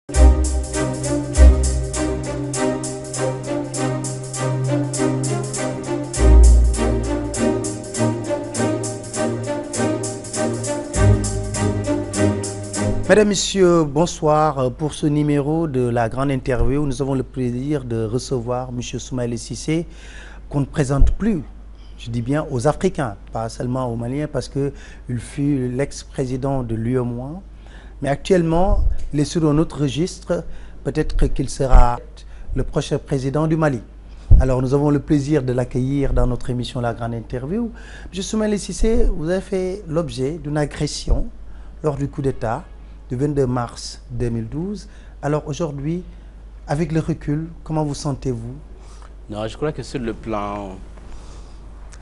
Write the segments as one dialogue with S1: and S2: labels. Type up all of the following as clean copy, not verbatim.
S1: Mesdames, Messieurs, bonsoir. Pour ce numéro de la grande interview, nous avons le plaisir de recevoir M. Soumaïla Cissé, qu'on ne présente plus, je dis bien aux Africains, pas seulement aux Maliens, parce qu'il fut l'ex-président de l'UEMOA. Mais actuellement, il est sur un autre registre. Peut-être qu'il sera le prochain président du Mali. Alors, nous avons le plaisir de l'accueillir dans notre émission La Grande Interview. M. Soumaïla Cissé, vous avez fait l'objet d'une agression lors du coup d'État du 22 mars 2012. Alors aujourd'hui, avec le recul, comment vous sentez-vous?
S2: Non, je crois que sur le plan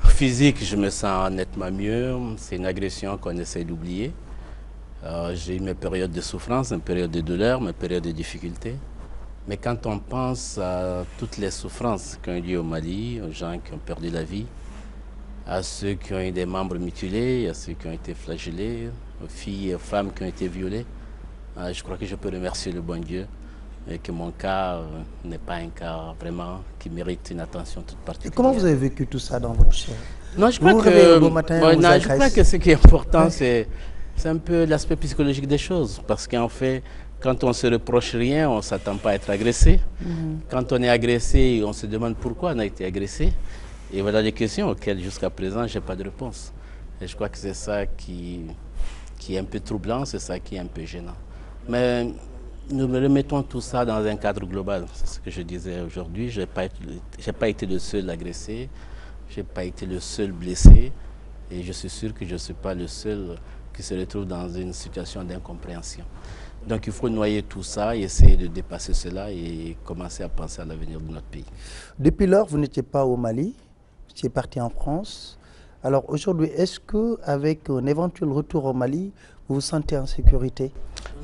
S2: physique, je me sens nettement mieux. C'est une agression qu'on essaie d'oublier. J'ai eu mes périodes de souffrance, mes périodes de douleur, mes périodes de difficultés. Mais quand on pense à toutes les souffrances qui ont eu lieu au Mali, aux gens qui ont perdu la vie, à ceux qui ont eu des membres mutilés, à ceux qui ont été flagellés, aux filles et aux femmes qui ont été violées, je crois que je peux remercier le bon Dieu et que mon cas n'est pas un cas vraiment qui mérite une attention toute particulière.
S1: Et comment vous avez vécu tout ça dans votre chair?
S2: Non, je crois je crois que ce qui est important, c'est un peu l'aspect psychologique des choses. Parce qu'en fait, quand on se reproche rien, on ne s'attend pas à être agressé. Quand on est agressé, on se demande pourquoi on a été agressé. Et voilà des questions auxquelles jusqu'à présent, je n'ai pas de réponse. Et je crois que c'est ça qui est un peu troublant, c'est ça qui est un peu gênant. Mais nous remettons tout ça dans un cadre global. C'est ce que je disais aujourd'hui. Je n'ai pas été le seul agressé, je n'ai pas été le seul blessé. Et je suis sûr que je ne suis pas le seul qui se retrouve dans une situation d'incompréhension. Donc il faut noyer tout ça, et essayer de dépasser cela et commencer à penser à l'avenir de notre pays.
S1: Depuis lors, vous n'étiez pas au Mali, vous étiez parti en France. Alors aujourd'hui, est-ce qu'avec un éventuel retour au Mali, vous vous sentez en sécurité?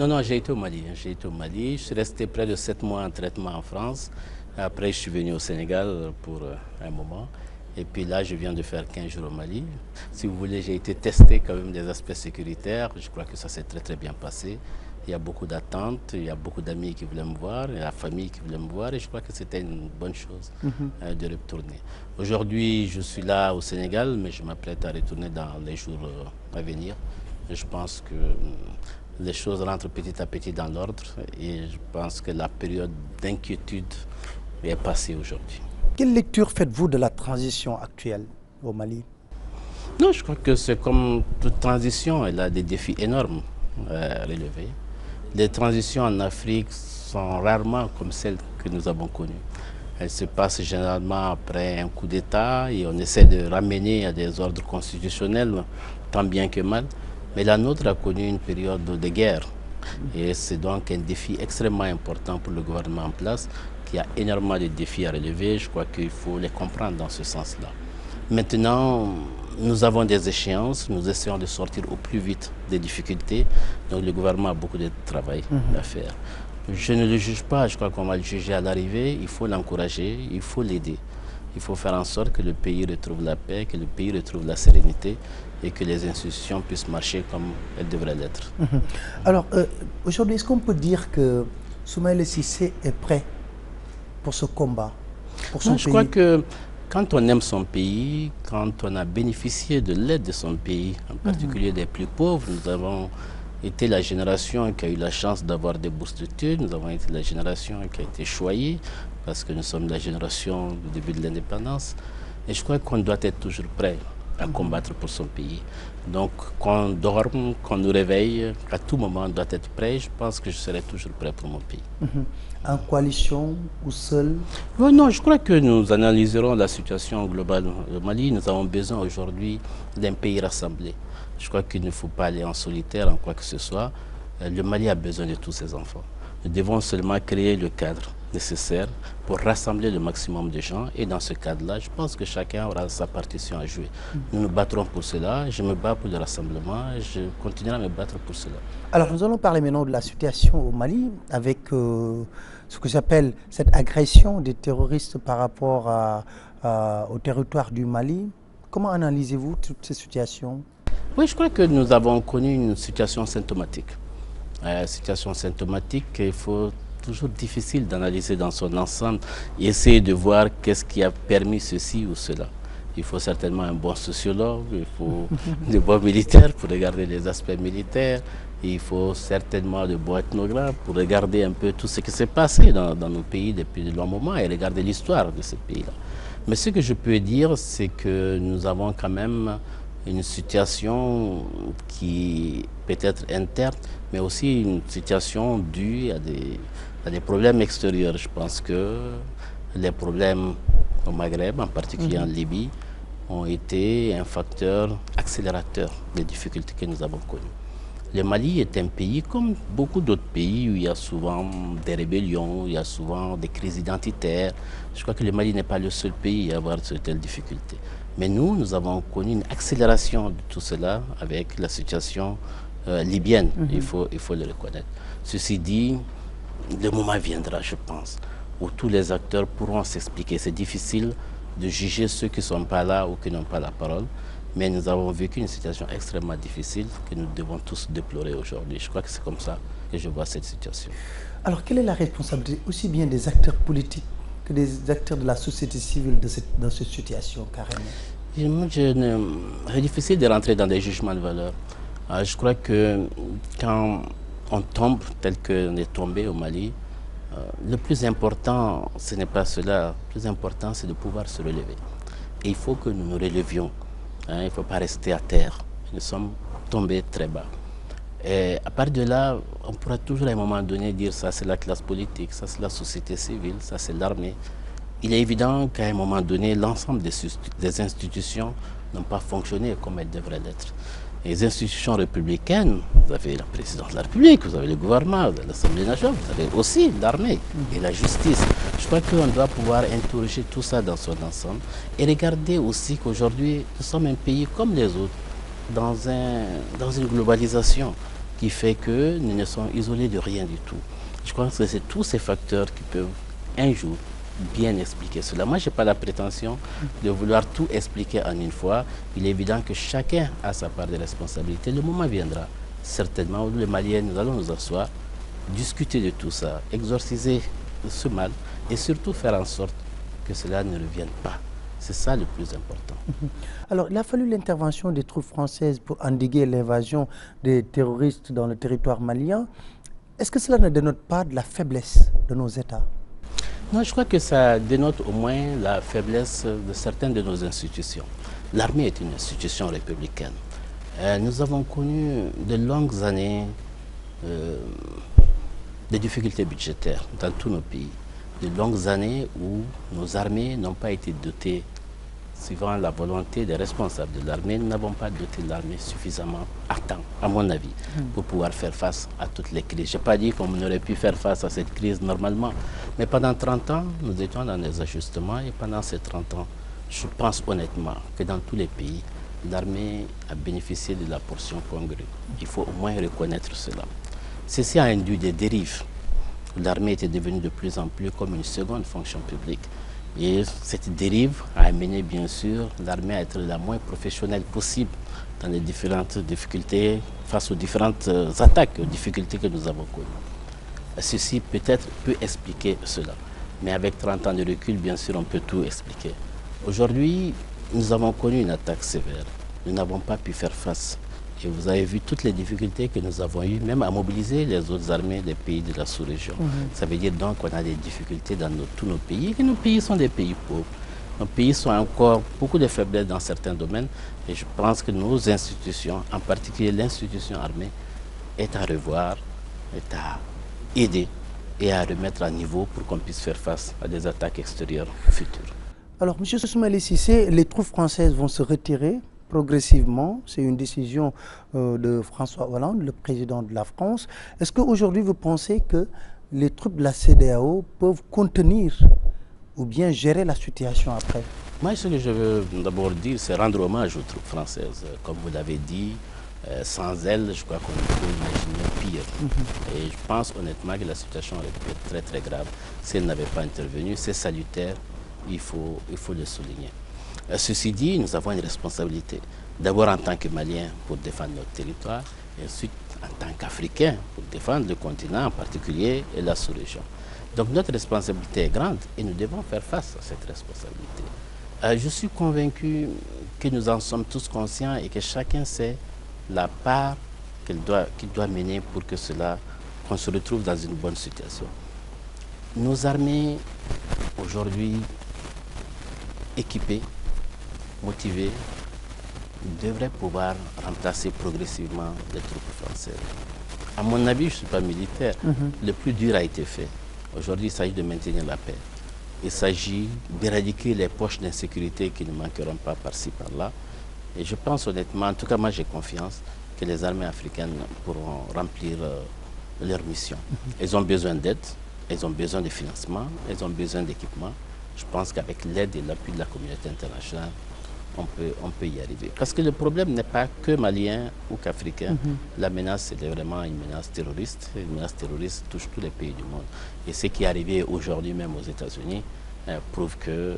S2: Non, j'ai été au Mali. J'ai été au Mali. Je suis resté près de 7 mois en traitement en France. Après, je suis venu au Sénégal pour un moment. Et puis là, je viens de faire 15 jours au Mali. Si vous voulez, j'ai été testé quand même des aspects sécuritaires. Je crois que ça s'est très bien passé. Il y a beaucoup d'attentes, il y a beaucoup d'amis qui voulaient me voir, il y a la famille qui voulait me voir, et je crois que c'était une bonne chose de retourner. Aujourd'hui, je suis là au Sénégal, mais je m'apprête à retourner dans les jours à venir. Je pense que les choses rentrent petit à petit dans l'ordre, et je pense que la période d'inquiétude est passée aujourd'hui.
S1: Quelle lecture faites-vous de la transition actuelle au Mali?
S2: Non, je crois que c'est comme toute transition, elle a des défis énormes à relever. Les transitions en Afrique sont rarement comme celles que nous avons connues. Elles se passent généralement après un coup d'État et on essaie de ramener à des ordres constitutionnels, tant bien que mal. Mais la nôtre a connu une période de guerre. Et c'est donc un défi extrêmement important pour le gouvernement en place, qui a énormément de défis à relever. Je crois qu'il faut les comprendre dans ce sens-là. Maintenant, nous avons des échéances, nous essayons de sortir au plus vite des difficultés. Donc le gouvernement a beaucoup de travail à faire. Je ne le juge pas, je crois qu'on va le juger à l'arrivée. Il faut l'encourager, il faut l'aider. Il faut faire en sorte que le pays retrouve la paix, que le pays retrouve la sérénité et que les institutions puissent marcher comme elles devraient l'être.
S1: Alors, aujourd'hui, est-ce qu'on peut dire que Soumaïla Cissé est prêt pour ce combat, pour son pays?
S2: Je crois que quand on aime son pays, quand on a bénéficié de l'aide de son pays, en particulier des plus pauvres, nous avons été la génération qui a eu la chance d'avoir des bourses d'études, nous avons été la génération qui a été choyée, parce que nous sommes la génération du début de l'indépendance. Et je crois qu'on doit être toujours prêt à combattre pour son pays. Donc, qu'on dorme, qu'on nous réveille, à tout moment, on doit être prêt. Je pense que je serai toujours prêt pour mon pays.
S1: En coalition ou seul?
S2: Non, je crois que nous analyserons la situation globale au Mali. Nous avons besoin aujourd'hui d'un pays rassemblé. Je crois qu'il ne faut pas aller en solitaire en quoi que ce soit. Le Mali a besoin de tous ses enfants. Nous devons seulement créer le cadre nécessaire pour rassembler le maximum de gens. Et dans ce cadre-là, je pense que chacun aura sa partition à jouer. Nous nous battrons pour cela. Je me bats pour le rassemblement. Je continuerai à me battre pour cela.
S1: Alors, nous allons parler maintenant de la situation au Mali avec ce que j'appelle cette agression des terroristes par rapport au territoire du Mali. Comment analysez-vous toutes ces situations?
S2: Oui, je crois que nous avons connu une situation symptomatique. Situation symptomatique, il faut toujours difficile d'analyser dans son ensemble et essayer de voir qu'est-ce qui a permis ceci ou cela. Il faut certainement un bon sociologue, il faut de bons militaires pour regarder les aspects militaires, il faut certainement de bons ethnographes pour regarder un peu tout ce qui s'est passé dans nos pays depuis de longs moments et regarder l'histoire de ces pays-là. Mais ce que je peux dire, c'est que nous avons quand même une situation qui peut être interne, mais aussi une situation due à des problèmes extérieurs. Je pense que les problèmes au Maghreb, en particulier en Libye, ont été un facteur accélérateur des difficultés que nous avons connues. Le Mali est un pays comme beaucoup d'autres pays où il y a souvent des rébellions, il y a souvent des crises identitaires. Je crois que le Mali n'est pas le seul pays à avoir de telles difficultés. Mais nous avons connu une accélération de tout cela avec la situation libyenne, il faut le reconnaître. Ceci dit, le moment viendra, je pense, où tous les acteurs pourront s'expliquer. C'est difficile de juger ceux qui ne sont pas là ou qui n'ont pas la parole. Mais nous avons vécu une situation extrêmement difficile que nous devons tous déplorer aujourd'hui. Je crois que c'est comme ça que je vois cette situation.
S1: Alors, quelle est la responsabilité aussi bien des acteurs politiques que des acteurs de la société civile dans cette situation, carrément?
S2: C'est difficile de rentrer dans des jugements de valeur. Je crois que quand on tombe tel qu'on est tombé au Mali, le plus important, ce n'est pas cela. Le plus important, c'est de pouvoir se relever. Et il faut que nous nous relevions. Il ne faut pas rester à terre. Nous sommes tombés très bas. Et à part de là, on pourra toujours à un moment donné dire ça c'est la classe politique, ça c'est la société civile, ça c'est l'armée. Il est évident qu'à un moment donné, l'ensemble des institutions n'ont pas fonctionné comme elles devraient l'être. Les institutions républicaines, vous avez la présidence de la République, vous avez le gouvernement, vous avez l'Assemblée nationale, vous avez aussi l'armée et la justice. Je crois qu'on doit pouvoir interroger tout ça dans son ensemble et regarder aussi qu'aujourd'hui, nous sommes un pays comme les autres, dans une globalisation qui fait que nous ne sommes isolés de rien du tout. Je crois que c'est tous ces facteurs qui peuvent un jour bien expliquer cela. Moi, je n'ai pas la prétention de vouloir tout expliquer en une fois. Il est évident que chacun a sa part de responsabilité. Le moment viendra, certainement, où les Maliens, nous allons nous asseoir, discuter de tout ça, exorciser ce mal et surtout faire en sorte que cela ne revienne pas. C'est ça le plus important.
S1: Alors, il a fallu l'intervention des troupes françaises pour endiguer l'invasion des terroristes dans le territoire malien. Est-ce que cela ne dénote pas de la faiblesse de nos États?
S2: Non, je crois que ça dénote au moins la faiblesse de certaines de nos institutions. L'armée est une institution républicaine. Nous avons connu de longues années de difficultés budgétaires dans tous nos pays. De longues années où nos armées n'ont pas été dotées, suivant la volonté des responsables de l'armée, nous n'avons pas doté l'armée suffisamment à temps, à mon avis, pour pouvoir faire face à toutes les crises. Je n'ai pas dit qu'on aurait pu faire face à cette crise normalement, mais pendant 30 ans, nous étions dans des ajustements et pendant ces 30 ans, je pense honnêtement que dans tous les pays, l'armée a bénéficié de la portion congrue. Il faut au moins reconnaître cela. Ceci a induit des dérives. L'armée était devenue de plus en plus comme une seconde fonction publique. Et cette dérive a amené bien sûr l'armée à être la moins professionnelle possible dans les différentes difficultés, face aux différentes attaques, aux difficultés que nous avons connues. Ceci peut-être peut expliquer cela. Mais avec 30 ans de recul, bien sûr, on peut tout expliquer. Aujourd'hui, nous avons connu une attaque sévère. Nous n'avons pas pu faire face. Et vous avez vu toutes les difficultés que nous avons eues, même à mobiliser les autres armées des pays de la sous-région. Ça veut dire donc qu'on a des difficultés dans tous nos pays, et que nos pays sont des pays pauvres. Nos pays sont encore beaucoup de faiblesses dans certains domaines, et je pense que nos institutions, en particulier l'institution armée, est à revoir, est à aider et à remettre à niveau pour qu'on puisse faire face à des attaques extérieures futures.
S1: Alors, M. Soumaïla Cissé, les troupes françaises vont se retirer progressivement. C'est une décision de François Hollande, le président de la France. Est-ce qu'aujourd'hui, vous pensez que les troupes de la CEDEAO peuvent contenir ou bien gérer la situation après?
S2: Moi, ce que je veux d'abord dire, c'est rendre hommage aux troupes françaises. Comme vous l'avez dit, sans elles, je crois qu'on peut imaginer pire. Et je pense honnêtement que la situation aurait pu être très très grave si elles n'avaient pas intervenu. C'est salutaire, il faut le souligner. Ceci dit, nous avons une responsabilité. D'abord en tant que Maliens pour défendre notre territoire, et ensuite en tant qu'Africains pour défendre le continent en particulier et la sous-région. Donc notre responsabilité est grande et nous devons faire face à cette responsabilité. Je suis convaincu que nous en sommes tous conscients et que chacun sait la part qu'il doit mener pour que qu'on se retrouve dans une bonne situation. Nos armées, aujourd'hui, équipées, motivées, devraient pouvoir remplacer progressivement les troupes françaises. À mon avis, je ne suis pas militaire. Le plus dur a été fait. Aujourd'hui, il s'agit de maintenir la paix. Il s'agit d'éradiquer les poches d'insécurité qui ne manqueront pas par-ci, par-là. Et je pense honnêtement, en tout cas moi j'ai confiance, que les armées africaines pourront remplir leur mission. Elles ont besoin d'aide, elles ont besoin de financement, elles ont besoin d'équipement. Je pense qu'avec l'aide et l'appui de la communauté internationale, on peut y arriver. Parce que le problème n'est pas que malien ou qu'africain. La menace, c'est vraiment une menace terroriste. Une menace terroriste touche tous les pays du monde. Et ce qui est arrivé aujourd'hui même aux États-Unis prouve que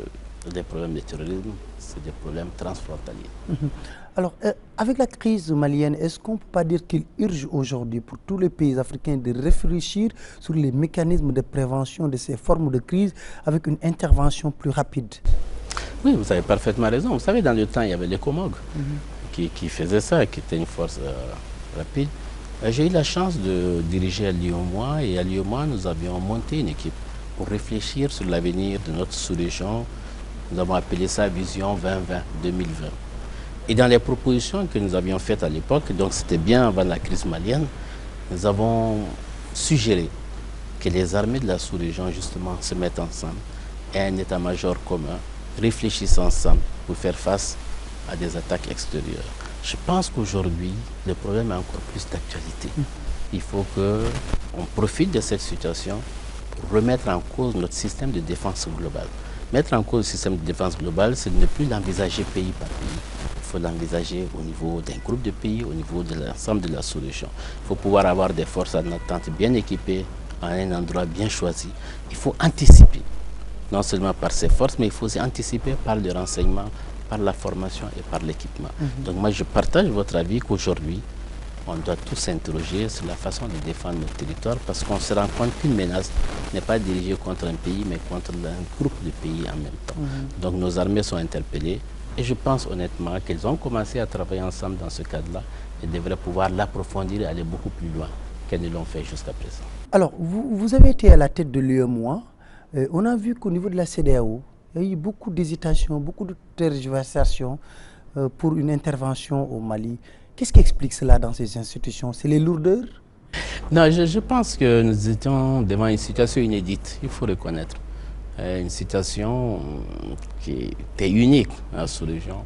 S2: les problèmes de terrorisme, c'est des problèmes transfrontaliers.
S1: Alors, avec la crise malienne, est-ce qu'on ne peut pas dire qu'il urge aujourd'hui pour tous les pays africains de réfléchir sur les mécanismes de prévention de ces formes de crise avec une intervention plus rapide?
S2: Oui, vous avez parfaitement raison. Vous savez, dans le temps, il y avait les Comog qui faisaient ça, qui était une force rapide. J'ai eu la chance de diriger à l'IOMOA et à l'IOMOA, nous avions monté une équipe pour réfléchir sur l'avenir de notre sous-région. Nous avons appelé ça Vision 2020. Et dans les propositions que nous avions faites à l'époque, donc c'était bien avant la crise malienne, nous avons suggéré que les armées de la sous-région justement se mettent ensemble et un état-major commun réfléchissent ensemble pour faire face à des attaques extérieures. Je pense qu'aujourd'hui, le problème est encore plus d'actualité. Il faut qu'on profite de cette situation pour remettre en cause notre système de défense globale. Mettre en cause le système de défense globale, c'est ne plus l'envisager pays par pays. Il faut l'envisager au niveau d'un groupe de pays, au niveau de l'ensemble de la sous-région. Il faut pouvoir avoir des forces en attente bien équipées, à un endroit bien choisi. Il faut anticiper, non seulement par ces forces, mais il faut aussi anticiper par le renseignement, par la formation et par l'équipement. Donc moi, je partage votre avis qu'aujourd'hui, on doit tous s'interroger sur la façon de défendre notre territoire parce qu'on se rend compte qu'une menace n'est pas dirigée contre un pays, mais contre un groupe de pays en même temps. Donc nos armées sont interpellées et je pense honnêtement qu'elles ont commencé à travailler ensemble dans ce cadre-là et devraient pouvoir l'approfondir et aller beaucoup plus loin qu'elles ne l'ont fait jusqu'à présent.
S1: Alors, vous avez été à la tête de l'UEMOA. On a vu qu'au niveau de la CEDEAO, il y a eu beaucoup d'hésitations, beaucoup de tergiversations pour une intervention au Mali. Qu'est-ce qui explique cela dans ces institutions? C'est les lourdeurs?
S2: Non, je pense que nous étions devant une situation inédite, il faut reconnaître. Une situation qui était unique à la sous-région.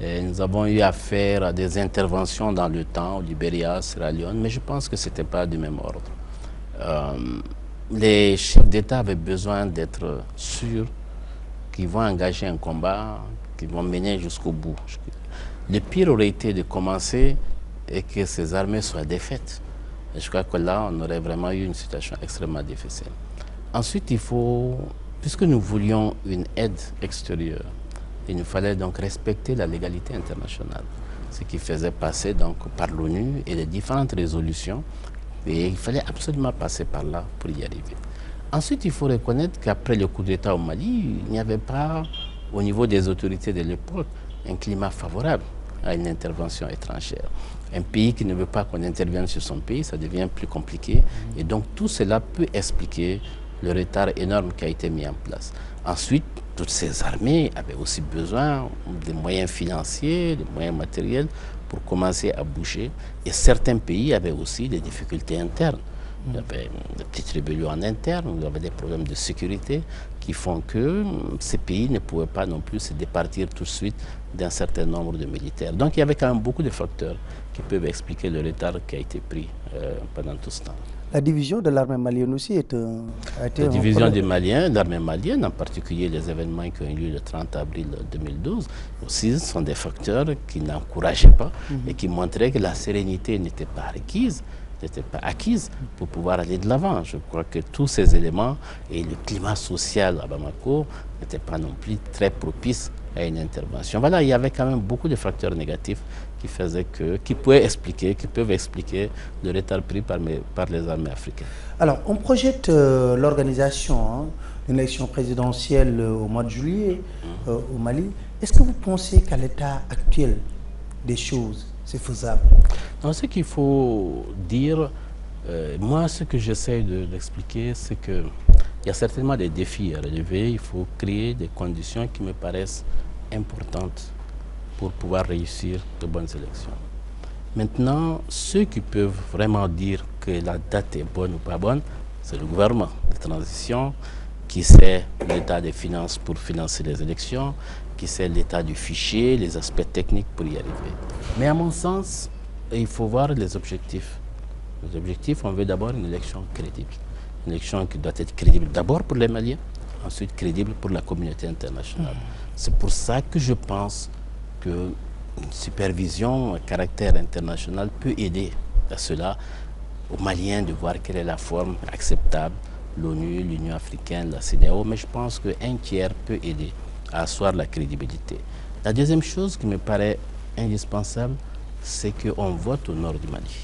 S2: Nous avons eu affaire à des interventions dans le temps, au Libéria, Sierra Leone, mais je pense que ce n'était pas du même ordre. Les chefs d'État avaient besoin d'être sûrs qu'ils vont engager un combat, qu'ils vont mener jusqu'au bout. Le pire aurait été de commencer et que ces armées soient défaites. Et je crois que là, on aurait vraiment eu une situation extrêmement difficile. Ensuite, puisque nous voulions une aide extérieure, il nous fallait donc respecter la légalité internationale, ce qui faisait passer donc par l'ONU et les différentes résolutions. Et il fallait absolument passer par là pour y arriver. Ensuite, il faut reconnaître qu'après le coup d'État au Mali, il n'y avait pas, au niveau des autorités de l'époque, un climat favorable à une intervention étrangère. Un pays qui ne veut pas qu'on intervienne sur son pays, ça devient plus compliqué. Et donc tout cela peut expliquer le retard énorme qui a été mis en place. Ensuite, toutes ces armées avaient aussi besoin des moyens financiers, des moyens matériels pour commencer à bouger. Et certains pays avaient aussi des difficultés internes. Il y avait des petites rébellions en interne, il y avait des problèmes de sécurité qui font que ces pays ne pouvaient pas non plus se départir tout de suite d'un certain nombre de militaires. Donc il y avait quand même beaucoup de facteurs qui peuvent expliquer le retard qui a été pris pendant tout ce temps.
S1: La division de l'armée malienne aussi a été
S2: la division des Maliens, l'armée malienne, en particulier les événements qui ont eu lieu le 30 avril 2012, aussi sont des facteurs qui n'encourageaient pas et qui montraient que la sérénité n'était pas requise, n'était pas acquise pour pouvoir aller de l'avant. Je crois que tous ces éléments et le climat social à Bamako n'étaient pas non plus très propices à une intervention. Voilà, il y avait quand même beaucoup de facteurs négatifs qui peuvent expliquer le retard pris par les armées africaines.
S1: Alors, on projette l'organisation d'une élection présidentielle au mois de juillet au Mali. Est-ce que vous pensez qu'à l'état actuel des choses, c'est faisable?
S2: Non, ce qu'il faut dire, moi, ce que j'essaie d'expliquer, c'est qu'il y a certainement des défis à relever. Il faut créer des conditions qui me paraissent importantes pour pouvoir réussir de bonnes élections. Maintenant, ceux qui peuvent vraiment dire que la date est bonne ou pas bonne, c'est le gouvernement de transition qui sait l'état des finances pour financer les élections, qui sait l'état du fichier, les aspects techniques pour y arriver. Mais à mon sens, il faut voir les objectifs. Les objectifs, on veut d'abord une élection crédible. Une élection qui doit être crédible d'abord pour les Maliens, ensuite crédible pour la communauté internationale. C'est pour ça que je pense qu'une supervision à caractère international peut aider à cela, aux Maliens de voir quelle est la forme acceptable, l'ONU, l'Union africaine, la CEDEAO, mais je pense qu'un tiers peut aider à asseoir la crédibilité. La deuxième chose qui me paraît indispensable, c'est qu'on vote au nord du Mali.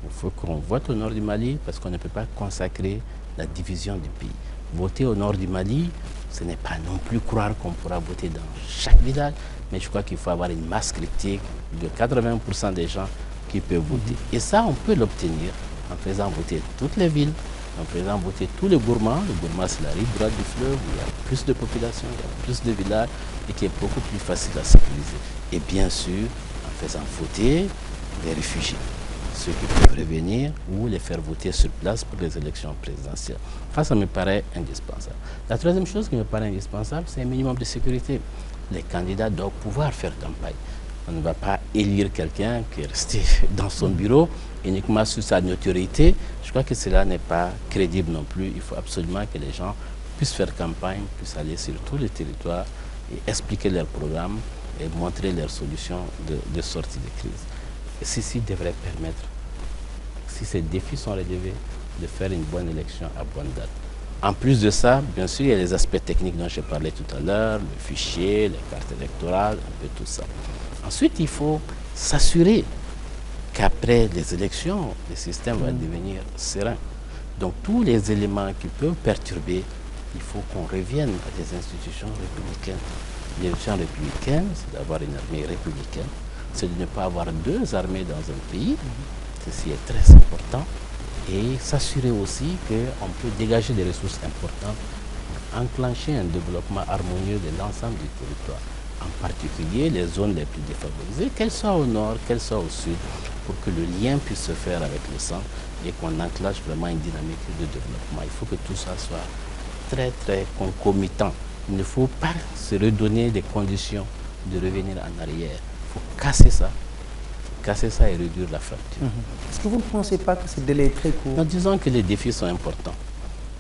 S2: Il faut qu'on vote au nord du Mali parce qu'on ne peut pas consacrer la division du pays. Voter au nord du Mali, ce n'est pas non plus croire qu'on pourra voter dans chaque village, mais je crois qu'il faut avoir une masse critique de 80% des gens qui peuvent voter. Et ça, on peut l'obtenir en faisant voter toutes les villes, en faisant voter tous les gourmands. Le gourmand, c'est la rive droite du fleuve, où il y a plus de population, il y a plus de villages et qui est beaucoup plus facile à sécuriser. Et bien sûr, en faisant voter les réfugiés, ceux qui peuvent revenir ou les faire voter sur place pour les élections présidentielles. Ça me paraît indispensable. La troisième chose qui me paraît indispensable, c'est un minimum de sécurité. Les candidats doivent pouvoir faire campagne. On ne va pas élire quelqu'un qui est resté dans son bureau uniquement sur sa notoriété. Je crois que cela n'est pas crédible non plus. Il faut absolument que les gens puissent faire campagne, puissent aller sur tous les territoires et expliquer leur programme et montrer leurs solutions de sortie de crise. Et ceci devrait permettre, si ces défis sont relevés, de faire une bonne élection à bonne date. En plus de ça, bien sûr, il y a les aspects techniques dont j'ai parlé tout à l'heure, le fichier, les cartes électorales, un peu tout ça. Ensuite, il faut s'assurer qu'après les élections, le système va devenir serein. Donc, tous les éléments qui peuvent perturber, il faut qu'on revienne à des institutions républicaines. L'élection républicaine, c'est d'avoir une armée républicaine, c'est de ne pas avoir deux armées dans un pays. Ceci est très important. Et s'assurer aussi qu'on peut dégager des ressources importantes pour enclencher un développement harmonieux de l'ensemble du territoire, en particulier les zones les plus défavorisées, qu'elles soient au nord, qu'elles soient au sud, pour que le lien puisse se faire avec le centre et qu'on enclenche vraiment une dynamique de développement. Il faut que tout ça soit très, très concomitant. Il ne faut pas se redonner des conditions de revenir en arrière. Il faut casser ça et réduire la fracture.
S1: Est-ce que vous ne pensez pas que ce délai est très court?
S2: Nous disons que les défis sont importants.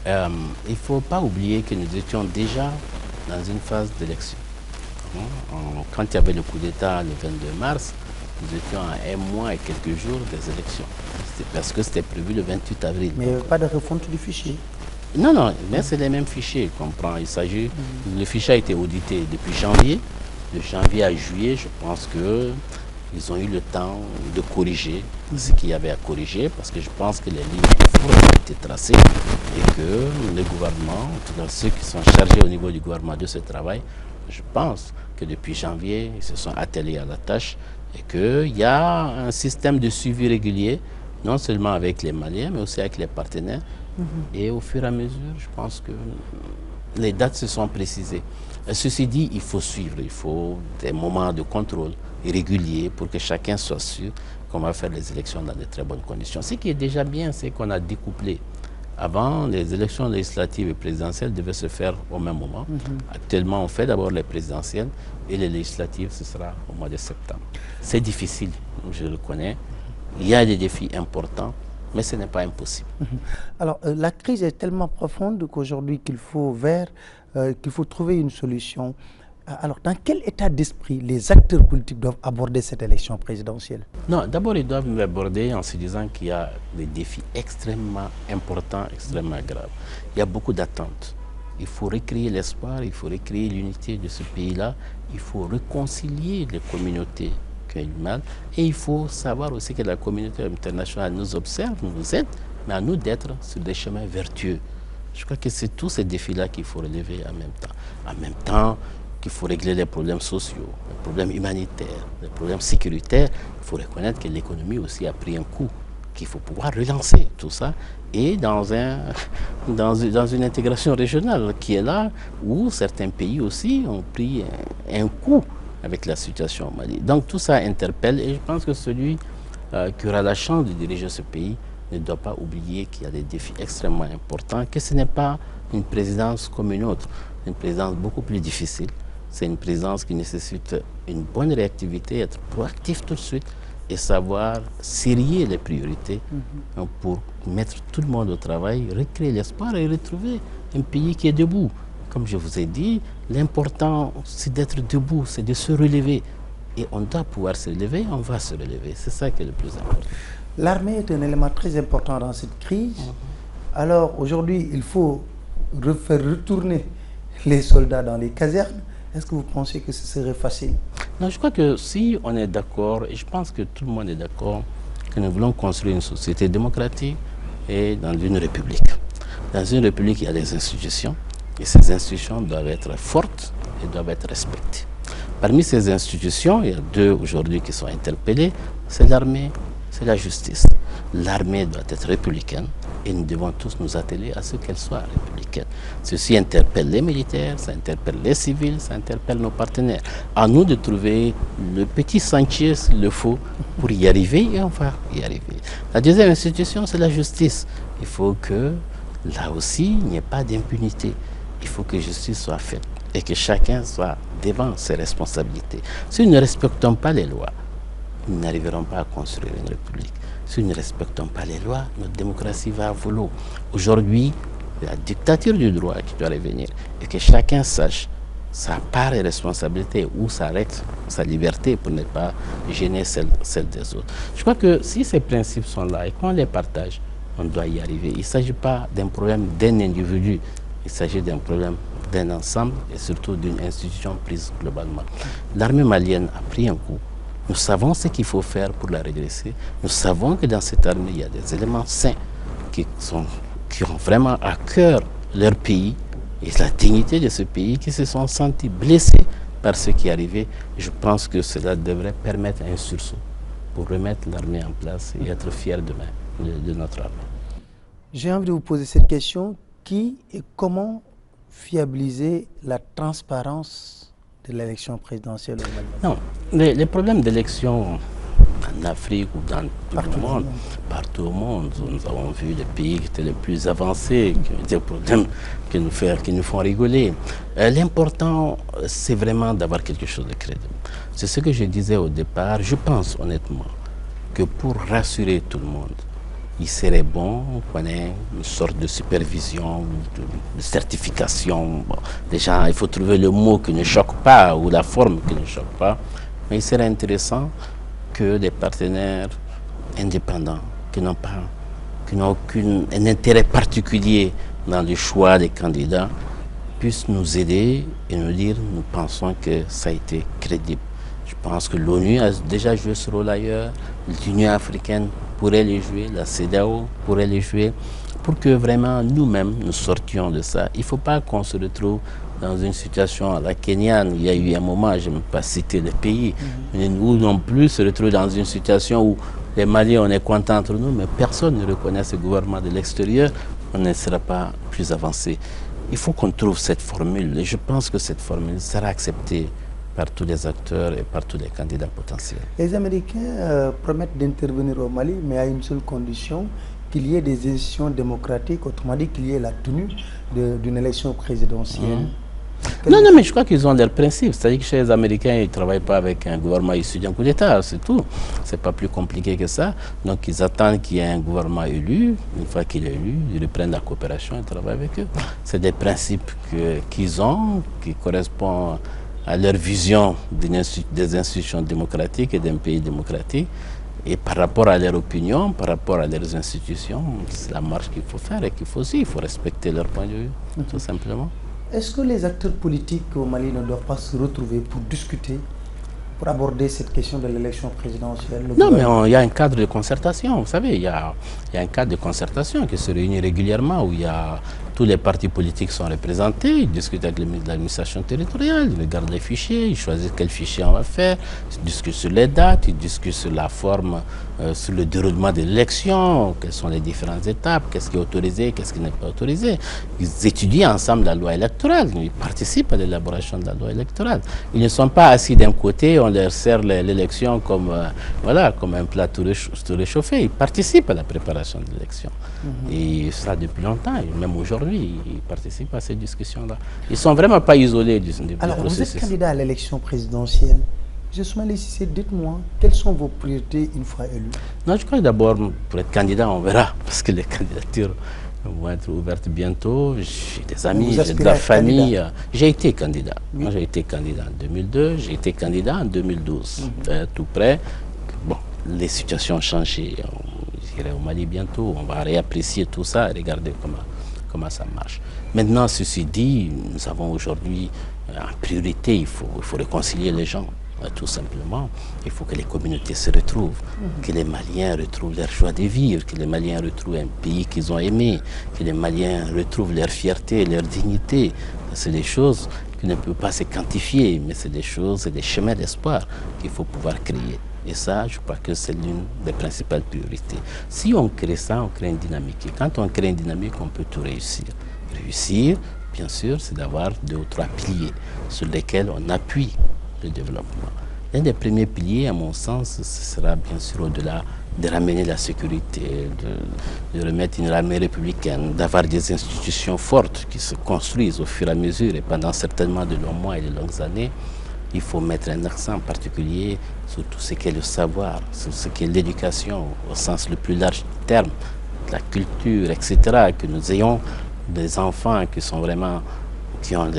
S2: Il ne faut pas oublier que nous étions déjà dans une phase d'élection. Quand il y avait le coup d'État le 22 mars, nous étions à un mois et quelques jours des élections. Parce que c'était prévu le 28 avril.
S1: Mais pas de refonte du fichier?
S2: Non, non, mais c'est les mêmes fichiers. Il s'agit, le fichier a été audité depuis janvier. De janvier à juillet, je pense qu'ils ont eu le temps de corriger ce qu'il y avait à corriger, parce que je pense que les lignes de front ont été tracées et que le gouvernement, en tout cas ceux qui sont chargés au niveau du gouvernement de ce travail, je pense que depuis janvier, ils se sont attelés à la tâche et qu'il y a un système de suivi régulier, non seulement avec les Maliens, mais aussi avec les partenaires. Et au fur et à mesure, je pense que les dates se sont précisées. Ceci dit, il faut suivre, il faut des moments de contrôle réguliers pour que chacun soit sûr qu'on va faire les élections dans de très bonnes conditions. Ce qui est déjà bien, c'est qu'on a découplé. Avant, les élections législatives et présidentielles devaient se faire au même moment. Actuellement, on fait d'abord les présidentielles et les législatives, ce sera au mois de septembre. C'est difficile, je le connais. Il y a des défis importants, mais ce n'est pas impossible.
S1: Alors, la crise est tellement profonde qu'aujourd'hui qu'il faut trouver une solution. Alors, dans quel état d'esprit les acteurs politiques doivent aborder cette élection présidentielle?
S2: Non, d'abord, ils doivent l'aborder en se disant qu'il y a des défis extrêmement importants, extrêmement graves. Il y a beaucoup d'attentes. Il faut recréer l'espoir, il faut recréer l'unité de ce pays-là, il faut réconcilier les communautés qui ont eu mal, et il faut savoir aussi que la communauté internationale nous observe, nous aide, mais à nous d'être sur des chemins vertueux. Je crois que c'est tous ces défis-là qu'il faut relever en même temps. En même temps qu'il faut régler les problèmes sociaux, les problèmes humanitaires, les problèmes sécuritaires. Il faut reconnaître que l'économie aussi a pris un coup, qu'il faut pouvoir relancer tout ça, et dans une intégration régionale qui est là, où certains pays aussi ont pris un coup avec la situation au Mali. Donc tout ça interpelle, et je pense que celui qui aura la chance de diriger ce pays ne doit pas oublier qu'il y a des défis extrêmement importants, que ce n'est pas une présidence comme une autre, une présidence beaucoup plus difficile. C'est une présidence qui nécessite une bonne réactivité, être proactif tout de suite et savoir serrer les priorités pour mettre tout le monde au travail, recréer l'espoir et retrouver un pays qui est debout. Comme je vous ai dit, l'important c'est d'être debout, c'est de se relever. Et on doit pouvoir se relever, on va se relever. C'est ça qui est le plus important.
S1: L'armée est un élément très important dans cette crise. Alors aujourd'hui, il faut faire retourner les soldats dans les casernes. Est-ce que vous pensez que ce serait facile?
S2: Non, je crois que si on est d'accord, et je pense que tout le monde est d'accord, que nous voulons construire une société démocratique et dans une république. Dans une république, il y a des institutions, et ces institutions doivent être fortes et doivent être respectées. Parmi ces institutions, il y a deux aujourd'hui qui sont interpellées, c'est l'armée, c'est la justice. L'armée doit être républicaine et nous devons tous nous atteler à ce qu'elle soit républicaine. Ceci interpelle les militaires, ça interpelle les civils, ça interpelle nos partenaires. À nous de trouver le petit sentier s'il le faut pour y arriver, et on va y arriver. La deuxième institution, c'est la justice. Il faut que là aussi, il n'y ait pas d'impunité. Il faut que justice soit faite et que chacun soit devant ses responsabilités. Si nous ne respectons pas les lois, nous n'arriverons pas à construire une république. Si nous ne respectons pas les lois, notre démocratie va à volo. Aujourd'hui, la dictature du droit qui doit revenir et que chacun sache sa part et responsabilité, où s'arrête sa liberté pour ne pas gêner celle des autres. Je crois que si ces principes sont là et qu'on les partage, on doit y arriver. Il ne s'agit pas d'un problème d'un individu, il s'agit d'un problème d'un ensemble et surtout d'une institution prise globalement. L'armée malienne a pris un coup. Nous savons ce qu'il faut faire pour la redresser. Nous savons que dans cette armée, il y a des éléments sains qui ont vraiment à cœur leur pays et la dignité de ce pays, qui se sont sentis blessés par ce qui est arrivé. Je pense que cela devrait permettre un sursaut pour remettre l'armée en place et être fiers demain de notre armée.
S1: J'ai envie de vous poser cette question. Qui et comment fiabiliser la transparence de l'élection présidentielle au Mali?
S2: Non, les problèmes d'élection en Afrique ou dans tout le monde, partout au monde, nous avons vu les pays qui étaient les plus avancés, qui ont des problèmes qui nous font rigoler. L'important, c'est vraiment d'avoir quelque chose de crédible. C'est ce que je disais au départ. Je pense honnêtement que pour rassurer tout le monde, il serait bon qu'on ait une sorte de supervision, de certification. Bon, déjà, il faut trouver le mot qui ne choque pas ou la forme qui ne choque pas. Mais il serait intéressant que des partenaires indépendants, qui n'ont aucun intérêt particulier dans le choix des candidats, puissent nous aider et nous dire, nous pensons que ça a été crédible. Je pense que l'ONU a déjà joué ce rôle ailleurs, l'Union africaine pourrait les jouer, la CEDEAO pourrait les jouer, pour que vraiment nous-mêmes nous sortions de ça. Il ne faut pas qu'on se retrouve dans une situation à la kenyane. Il y a eu un moment, je ne vais pas citer le pays, mais nous non plus se retrouver dans une situation où les Maliens, on est contents entre nous, mais personne ne reconnaît ce gouvernement de l'extérieur, on ne sera pas plus avancé. Il faut qu'on trouve cette formule, et je pense que cette formule sera acceptée par tous les acteurs et par tous les candidats potentiels.
S1: Les Américains promettent d'intervenir au Mali, mais à une seule condition, qu'il y ait des institutions démocratiques, autrement dit qu'il y ait la tenue d'une élection présidentielle.
S2: Non, mais je crois qu'ils ont leurs principes. C'est-à-dire que chez les Américains, ils ne travaillent pas avec un gouvernement issu d'un coup d'État, c'est tout. Ce n'est pas plus compliqué que ça. Donc ils attendent qu'il y ait un gouvernement élu. Une fois qu'il est élu, ils reprennent la coopération et travaillent avec eux. C'est des principes qu'ils ont, qui correspondent à leur vision des institutions démocratiques et d'un pays démocratique. Et par rapport à leur opinion, par rapport à leurs institutions, c'est la marche qu'il faut faire et qu'il faut aussi, il faut respecter leur point de vue, tout simplement.
S1: Est-ce que les acteurs politiques au Mali ne doivent pas se retrouver pour discuter, pour aborder cette question de l'élection présidentielle?
S2: Non, mais il y a un cadre de concertation, vous savez, il y a un cadre de concertation qui se réunit régulièrement où il y a tous les partis politiques sont représentés, ils discutent avec le ministre de l'administration territoriale, ils regardent les fichiers, ils choisissent quel fichier on va faire, ils discutent sur les dates, ils discutent sur la forme, sur le déroulement de l'élection, quelles sont les différentes étapes, qu'est-ce qui est autorisé, qu'est-ce qui n'est pas autorisé. Ils étudient ensemble la loi électorale, ils participent à l'élaboration de la loi électorale. Ils ne sont pas assis d'un côté, on leur sert l'élection comme, voilà, comme un plat tout réchauffé. Ils participent à la préparation de l'élection. Et ça depuis longtemps, et même aujourd'hui, ils participent à ces discussions-là. Ils ne sont vraiment pas isolés du processus.
S1: Alors, vous êtes candidat à l'élection présidentielle. M. Soumaïla Cissé, dites-moi, quelles sont vos priorités une fois élu?
S2: Non, je crois que d'abord, pour être candidat, on verra, parce que les candidatures vont être ouvertes bientôt. J'ai des amis, j'ai de la famille. J'ai été candidat. Oui. Moi, j'ai été candidat en 2002, j'ai été candidat en 2012, tout près. Bon, les situations ont changé. J'irai au Mali bientôt, on va réapprécier tout ça et regarder comment ça marche. Maintenant, ceci dit, nous avons aujourd'hui en priorité, il faut réconcilier les gens. Tout simplement, il faut que les communautés se retrouvent, que les Maliens retrouvent leur joie de vivre, que les Maliens retrouvent un pays qu'ils ont aimé, que les Maliens retrouvent leur fierté, leur dignité. C'est des choses qui ne peuvent pas se quantifier, mais c'est des choses, c'est des chemins d'espoir qu'il faut pouvoir créer. Et ça, je crois que c'est l'une des principales priorités. Si on crée ça, on crée une dynamique. Et quand on crée une dynamique, on peut tout réussir. Réussir, bien sûr, c'est d'avoir 2 ou 3 piliers sur lesquels on appuie le développement. L'un des premiers piliers, à mon sens, ce sera bien sûr au-delà de ramener la sécurité, de remettre une armée républicaine, d'avoir des institutions fortes qui se construisent au fur et à mesure et pendant certainement de longs mois et de longues années. Il faut mettre un accent particulier sur tout ce qu'est le savoir, sur ce qu'est l'éducation au sens le plus large du terme, la culture, etc. Que nous ayons des enfants qui sont vraiment, qui ont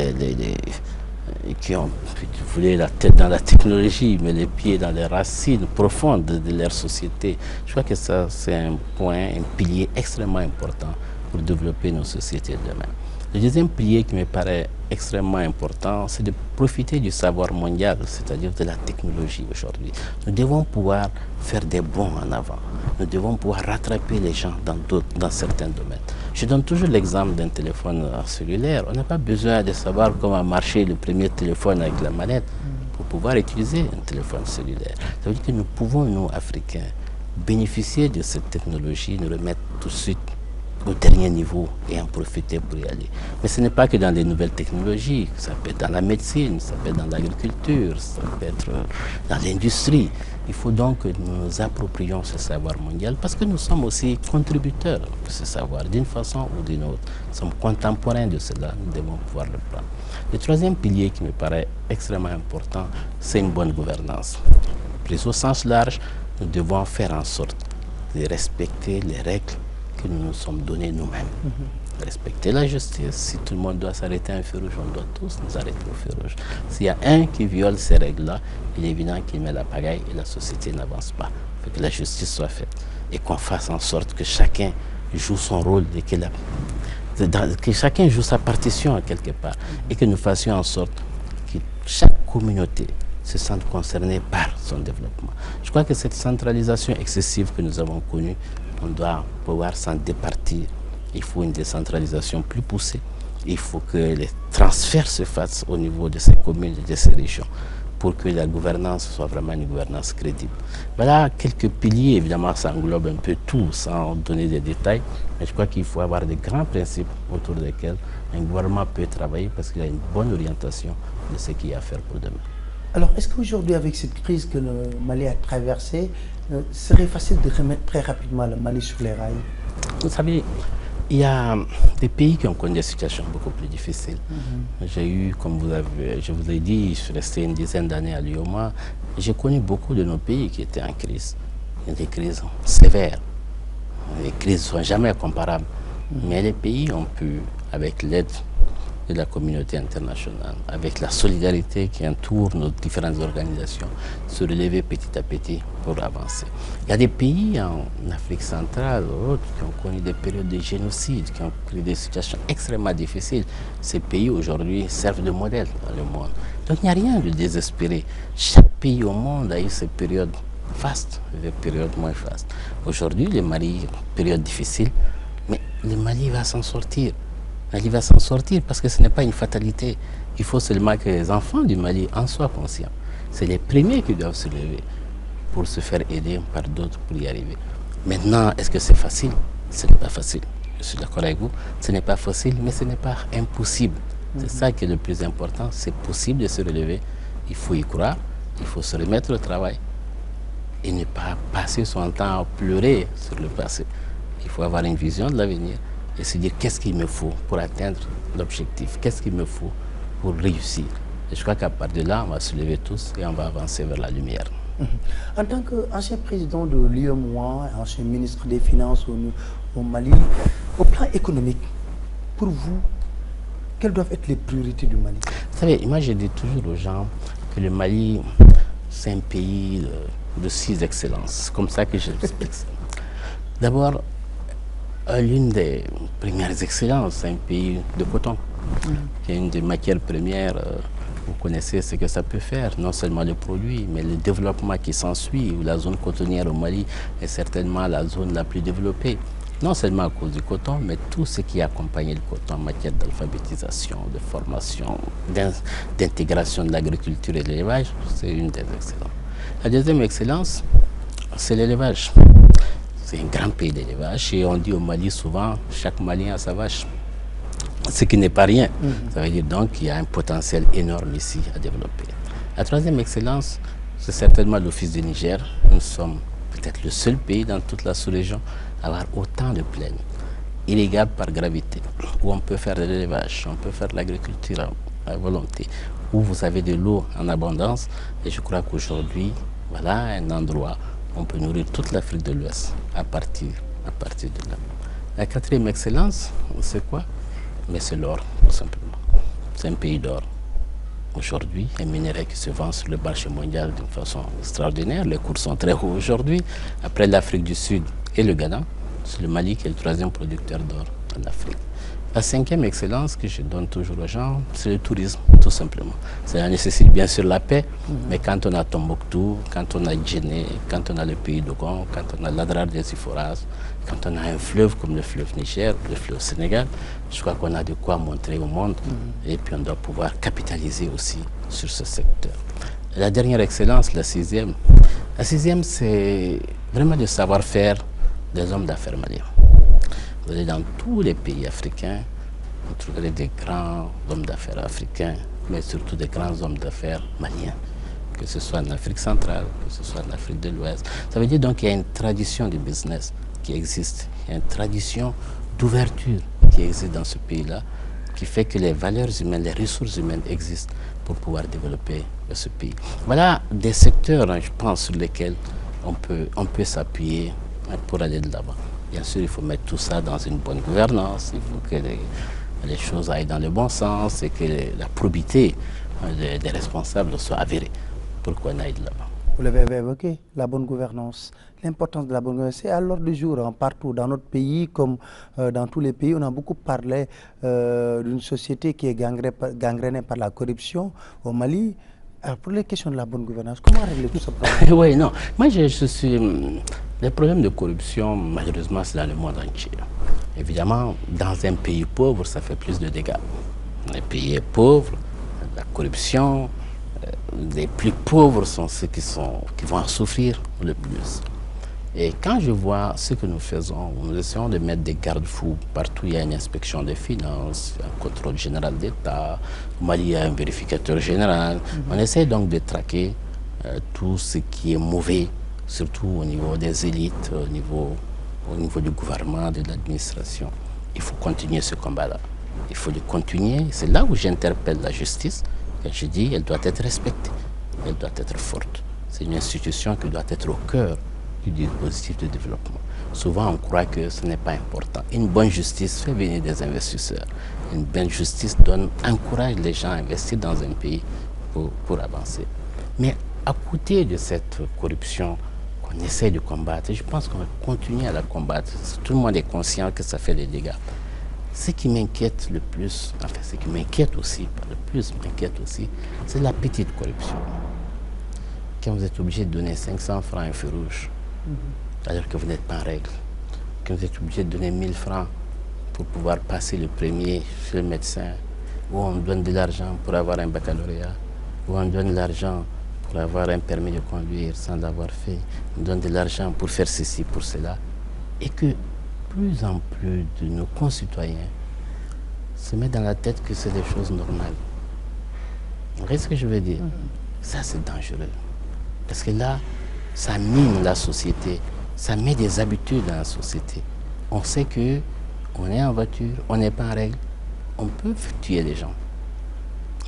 S2: qui ont, vous voulez, la tête dans la technologie, mais les pieds dans les racines profondes de leur société. Je crois que ça, c'est un point, un pilier extrêmement important pour développer nos sociétés de demain. Le deuxième pilier qui me paraît extrêmement important, c'est de profiter du savoir mondial, c'est-à-dire de la technologie aujourd'hui. Nous devons pouvoir faire des bonds en avant. Nous devons pouvoir rattraper les gens dans certains domaines. Je donne toujours l'exemple d'un téléphone cellulaire. On n'a pas besoin de savoir comment marcher le premier téléphone avec la manette pour pouvoir utiliser un téléphone cellulaire. Ça veut dire que nous pouvons, nous, Africains, bénéficier de cette technologie, nous remettre tout de suite au dernier niveau et en profiter pour y aller. Mais ce n'est pas que dans les nouvelles technologies, ça peut être dans la médecine, ça peut être dans l'agriculture, ça peut être dans l'industrie. Il faut donc que nous nous approprions ce savoir mondial parce que nous sommes aussi contributeurs de ce savoir d'une façon ou d'une autre. Nous sommes contemporains de cela, nous devons pouvoir le prendre. Le troisième pilier qui me paraît extrêmement important, c'est une bonne gouvernance. Pris au sens large, nous devons faire en sorte de respecter les règles que nous nous sommes donnés nous-mêmes. Respecter la justice. Si tout le monde doit s'arrêter à un feu rouge, on doit tous nous arrêter au feu rouge. S'il y a un qui viole ces règles-là, il est évident qu'il met la pagaille et la société n'avance pas. Il faut que la justice soit faite et qu'on fasse en sorte que chacun joue son rôle et que chacun joue sa partition quelque part et que nous fassions en sorte que chaque communauté se sente concernée par son développement. Je crois que cette centralisation excessive que nous avons connue, on doit pouvoir s'en départir. Il faut une décentralisation plus poussée. Il faut que les transferts se fassent au niveau de ces communes et de ces régions pour que la gouvernance soit vraiment une gouvernance crédible. Voilà quelques piliers, évidemment ça englobe un peu tout sans donner des détails, mais je crois qu'il faut avoir des grands principes autour desquels un gouvernement peut travailler parce qu'il a une bonne orientation de ce qu'il y a à faire pour demain.
S1: Alors, est-ce qu'aujourd'hui, avec cette crise que le Mali a traversée, serait facile de remettre très rapidement le Mali sur les rails?
S2: Vous savez, il y a des pays qui ont connu des situations beaucoup plus difficiles. J'ai eu, comme je vous ai dit, je suis resté une dizaine d'années à l'UOMA. J'ai connu beaucoup de nos pays qui étaient en crise. Il y a des crises sévères. Les crises ne sont jamais comparables. Mais les pays ont pu, avec l'aide de la communauté internationale, avec la solidarité qui entoure nos différentes organisations, se relever petit à petit pour avancer. Il y a des pays en Afrique centrale autres, qui ont connu des périodes de génocide, qui ont connu des situations extrêmement difficiles. Ces pays aujourd'hui servent de modèle dans le monde. Donc il n'y a rien de désespéré. Chaque pays au monde a eu ses périodes fastes et des périodes moins fastes. Aujourd'hui, le Mali, période difficile, mais le Mali va s'en sortir. Le Mali va s'en sortir parce que ce n'est pas une fatalité. Il faut seulement que les enfants du Mali en soient conscients. C'est les premiers qui doivent se lever pour se faire aider par d'autres pour y arriver. Maintenant, est-ce que c'est facile? Ce n'est pas facile. Je suis d'accord avec vous. Ce n'est pas facile, mais ce n'est pas impossible. C'est ça qui est le plus important. C'est possible de se relever. Il faut y croire. Il faut se remettre au travail. Et ne pas passer son temps à pleurer sur le passé. Il faut avoir une vision de l'avenir et se dire qu'est-ce qu'il me faut pour atteindre l'objectif, qu'est-ce qu'il me faut pour réussir. Et je crois qu'à partir de là, on va se lever tous et on va avancer vers la lumière.
S1: En tant qu'ancien président de l'UEMOA, ancien ministre des Finances au Mali, au plan économique, pour vous, quelles doivent être les priorités du Mali?
S2: Vous savez, moi je dis toujours aux gens que le Mali, c'est un pays de 6 excellences. C'est comme ça que je l'explique. D'abord, l'une des premières excellences, c'est un pays de coton, qui est une des matières premières. Vous connaissez ce que ça peut faire, non seulement le produit, mais le développement qui s'ensuit, où la zone cotonnière au Mali est certainement la zone la plus développée. Non seulement à cause du coton, mais tout ce qui accompagne le coton en matière d'alphabétisation, de formation, d'intégration de l'agriculture et de l'élevage, c'est une des excellences. La deuxième excellence, c'est l'élevage. C'est un grand pays d'élevage et on dit au Mali souvent, chaque Malien a sa vache. Ce qui n'est pas rien. Ça veut dire donc qu'il y a un potentiel énorme ici à développer. La troisième excellence, c'est certainement l'Office du Niger. Nous sommes peut-être le seul pays dans toute la sous-région à avoir autant de plaines, irrigables par gravité, où on peut faire de l'élevage, on peut faire de l'agriculture à volonté, où vous avez de l'eau en abondance. Et je crois qu'aujourd'hui, voilà un endroit où on peut nourrir toute l'Afrique de l'Ouest à partir de là. La quatrième excellence, c'est quoi? Mais c'est l'or, tout simplement. C'est un pays d'or. Aujourd'hui, un minerai qui se vend sur le marché mondial d'une façon extraordinaire. Les cours sont très hauts aujourd'hui. Après l'Afrique du Sud et le Ghana, c'est le Mali qui est le troisième producteur d'or en Afrique. La cinquième excellence que je donne toujours aux gens, c'est le tourisme, tout simplement. Ça nécessite bien sûr la paix, mais quand on a Tombouctou, quand on a Djenné, quand on a le pays d'Ogon, quand on a l'Adrar des Iforas, quand on a un fleuve comme le fleuve Niger, le fleuve Sénégal, je crois qu'on a de quoi montrer au monde et puis on doit pouvoir capitaliser aussi sur ce secteur. La dernière excellence, la sixième, c'est vraiment le savoir-faire des hommes d'affaires maliens. Vous allez dans tous les pays africains, vous trouverez des grands hommes d'affaires africains, mais surtout des grands hommes d'affaires maliens, que ce soit en Afrique centrale, que ce soit en Afrique de l'Ouest. Ça veut dire donc qu'il y a une tradition du business qui existe, il y a une tradition d'ouverture qui existe dans ce pays-là, qui fait que les valeurs humaines, les ressources humaines existent pour pouvoir développer ce pays. Voilà des secteurs, je pense, sur lesquels on peut s'appuyer pour aller de l'avant. Bien sûr, il faut mettre tout ça dans une bonne gouvernance, il faut que les choses aillent dans le bon sens et que la probité des responsables soit avérée pour qu'on aille de l'avant.
S1: Vous l'avez évoqué, la bonne gouvernance. L'importance de la bonne gouvernance, c'est à l'ordre du jour, hein, partout, dans notre pays comme dans tous les pays. On a beaucoup parlé d'une société qui est gangrénée par la corruption au Mali. Alors, pour les questions de la bonne gouvernance, comment régler tout ça?
S2: Oui, non. Moi, je suis... Les problèmes de corruption, malheureusement, c'est dans le monde entier. Évidemment, dans un pays pauvre, ça fait plus de dégâts. Les pays pauvres, la corruption, les plus pauvres sont ceux qui vont en souffrir le plus. Et quand je vois ce que nous faisons, nous essayons de mettre des garde-fous. Partout, il y a une inspection des finances, un contrôle général d'État. Au Mali, il y a un vérificateur général. On essaie donc de traquer tout ce qui est mauvais, surtout au niveau des élites, au niveau du gouvernement, de l'administration. Il faut continuer ce combat-là. Il faut le continuer. C'est là où j'interpelle la justice. Et je dis, elle doit être respectée. Elle doit être forte. C'est une institution qui doit être au cœur du dispositif de développement. Souvent, on croit que ce n'est pas important. Une bonne justice fait venir des investisseurs. Une bonne justice encourage les gens à investir dans un pays pour avancer. Mais à côté de cette corruption qu'on essaie de combattre, je pense qu'on va continuer à la combattre. Tout le monde est conscient que ça fait des dégâts. Ce qui m'inquiète le plus, enfin ce qui m'inquiète aussi, pas le plus m'inquiète aussi, c'est la petite corruption. Quand vous êtes obligé de donner 500 francs à un feu rouge, c'est-à-dire que vous n'êtes pas en règle, quand vous êtes obligé de donner 1000 francs pour pouvoir passer le premier chez le médecin, ou on donne de l'argent pour avoir un baccalauréat, ou on donne de l'argent pour avoir un permis de conduire sans l'avoir fait, on donne de l'argent pour faire ceci, pour cela, et que plus en plus de nos concitoyens se mettent dans la tête que c'est des choses normales. Vous voyez ce que je veux dire? Ça, c'est dangereux. Parce que là, ça mine la société, ça met des habitudes dans la société. On sait que on est en voiture, on n'est pas en règle, on peut tuer des gens,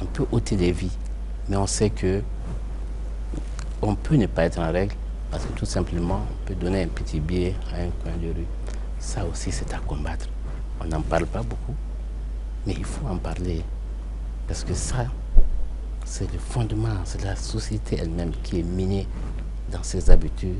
S2: on peut ôter des vies, mais on sait que on peut ne pas être en règle parce que tout simplement, on peut donner un petit billet à un coin de rue. Ça aussi, c'est à combattre. On n'en parle pas beaucoup, mais il faut en parler. Parce que ça, c'est le fondement, c'est la société elle-même qui est minée dans ses habitudes,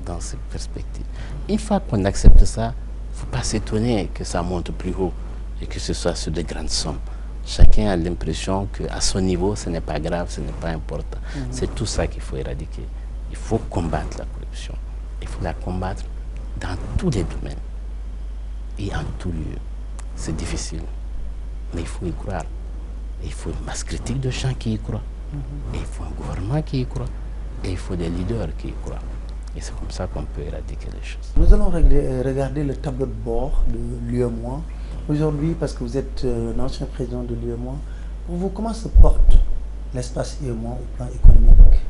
S2: dans ses perspectives. Une fois qu'on accepte ça, il ne faut pas s'étonner que ça monte plus haut et que ce soit sur de grandes sommes. Chacun a l'impression qu'à son niveau, ce n'est pas grave, ce n'est pas important. C'est tout ça qu'il faut éradiquer. Il faut combattre la corruption. Il faut la combattre dans tous les domaines et en tout lieu. C'est difficile, mais il faut y croire. Il faut une masse critique de gens qui y croient. Et il faut un gouvernement qui y croit. Et il faut des leaders qui y croient. Et c'est comme ça qu'on peut éradiquer les choses.
S1: Nous allons regarder le tableau de bord de l'UEMOA. Aujourd'hui, parce que vous êtes l'ancien président de l'UEMOA, pour vous, comment se porte l'espace UEMOA au plan économique?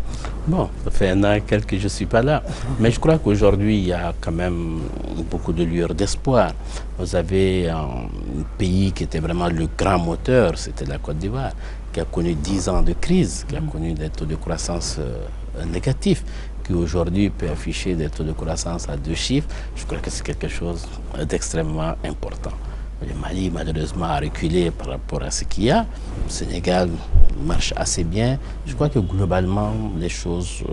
S2: Bon, ça fait un an et quelques que je ne suis pas là. Mais je crois qu'aujourd'hui, il y a quand même beaucoup de lueurs d'espoir. Vous avez un pays qui était vraiment le grand moteur, c'était la Côte d'Ivoire, qui a connu 10 ans de crise, qui a connu des taux de croissance négatifs, qui aujourd'hui peut afficher des taux de croissance à 2 chiffres. Je crois que c'est quelque chose d'extrêmement important. Le Mali, malheureusement, a reculé par rapport à ce qu'il y a. Le Sénégal marche assez bien. Je crois que globalement, les choses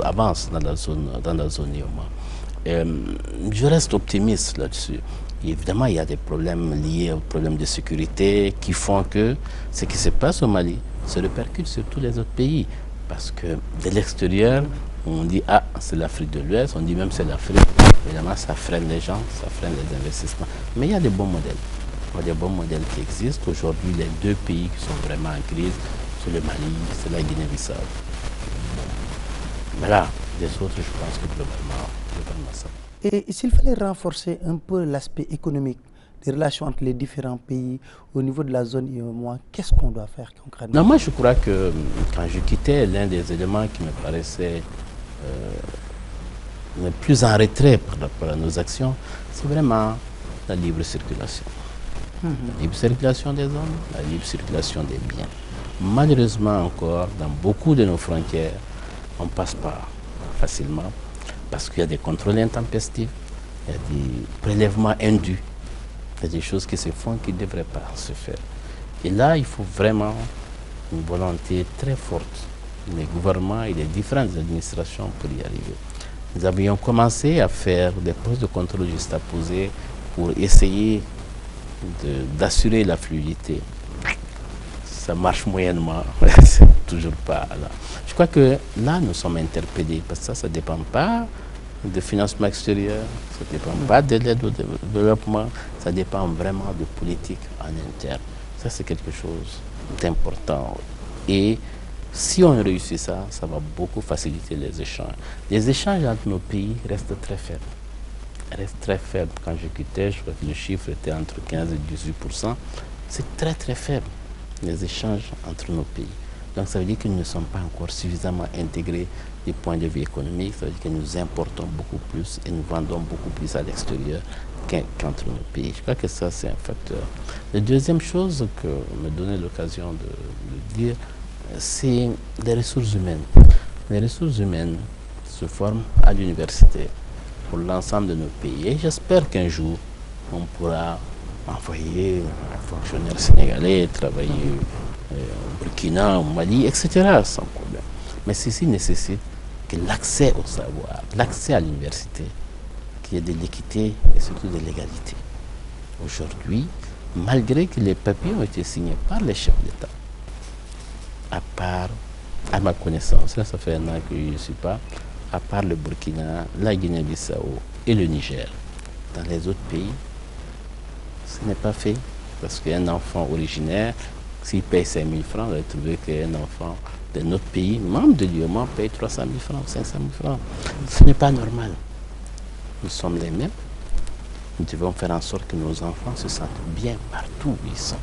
S2: avancent dans la zone UEMOA. Je reste optimiste là-dessus. Évidemment, il y a des problèmes liés aux problèmes de sécurité qui font que ce qui se passe au Mali se répercute sur tous les autres pays. Parce que de l'extérieur, on dit « Ah, c'est l'Afrique de l'Ouest », on dit même « c'est l'Afrique ». Évidemment, ça freine les gens, ça freine les investissements. Mais il y a des bons modèles. Il y a des bons modèles qui existent. Aujourd'hui, les 2 pays qui sont vraiment en crise, c'est le Mali, c'est la Guinée-Bissau. Mais là, des autres, je pense que globalement ça.
S1: Et s'il fallait renforcer un peu l'aspect économique des relations entre les différents pays au niveau de la zone UEMOA, qu'est-ce qu'on doit faire concrètement?
S2: Non, moi, je crois que quand je quittais, l'un des éléments qui me paraissait le plus en retrait par rapport à nos actions, c'est vraiment la libre circulation. La libre circulation des hommes, la libre circulation des biens. Malheureusement encore, dans beaucoup de nos frontières, on ne passe pas facilement parce qu'il y a des contrôles intempestifs, il y a des prélèvements indus, il y a des choses qui se font qui ne devraient pas se faire. Et là, il faut vraiment une volonté très forte des gouvernements et des différentes administrations pour y arriver. Nous avions commencé à faire des postes de contrôle juste à poser pour essayer d'assurer la fluidité. Ça marche moyennement, c'est toujours pas là. Je crois que là, nous sommes interpellés parce que ça ne dépend pas de financement extérieur, ça ne dépend pas de l'aide au développement, ça dépend vraiment de politique en interne. Ça, c'est quelque chose d'important. Et si on réussit ça, ça va beaucoup faciliter les échanges. Les échanges entre nos pays restent très faibles. Restent très faibles. Quand je quittais, je crois que le chiffre était entre 15 et 18%. C'est très très faible, les échanges entre nos pays. Donc ça veut dire que nous ne sommes pas encore suffisamment intégrés du point de vue économique. Ça veut dire que nous importons beaucoup plus et nous vendons beaucoup plus à l'extérieur qu'entre nos pays. Je crois que ça, c'est un facteur. La deuxième chose que me donnait l'occasion de dire, c'est les ressources humaines. Les ressources humaines se forment à l'université pour l'ensemble de nos pays. Et j'espère qu'un jour, on pourra envoyer un fonctionnaire sénégalais travailler au Burkina, au Mali, etc. sans problème. Mais ceci nécessite que l'accès au savoir, l'accès à l'université, qu'il y ait de l'équité et surtout de l'égalité. Aujourd'hui, malgré que les papiers ont été signés par les chefs d'État, à part, à ma connaissance, là ça fait un an que je ne suis pas, à part le Burkina, la Guinée-Bissau et le Niger, dans les autres pays, ce n'est pas fait. Parce qu'un enfant originaire, s'il paye 5 000 francs, il va trouver qu'un enfant de notre pays, membre de l'UEMOA, paye 300 000 francs, 500 000 francs. Ce n'est pas normal. Nous sommes les mêmes. Nous devons faire en sorte que nos enfants se sentent bien partout où ils sont.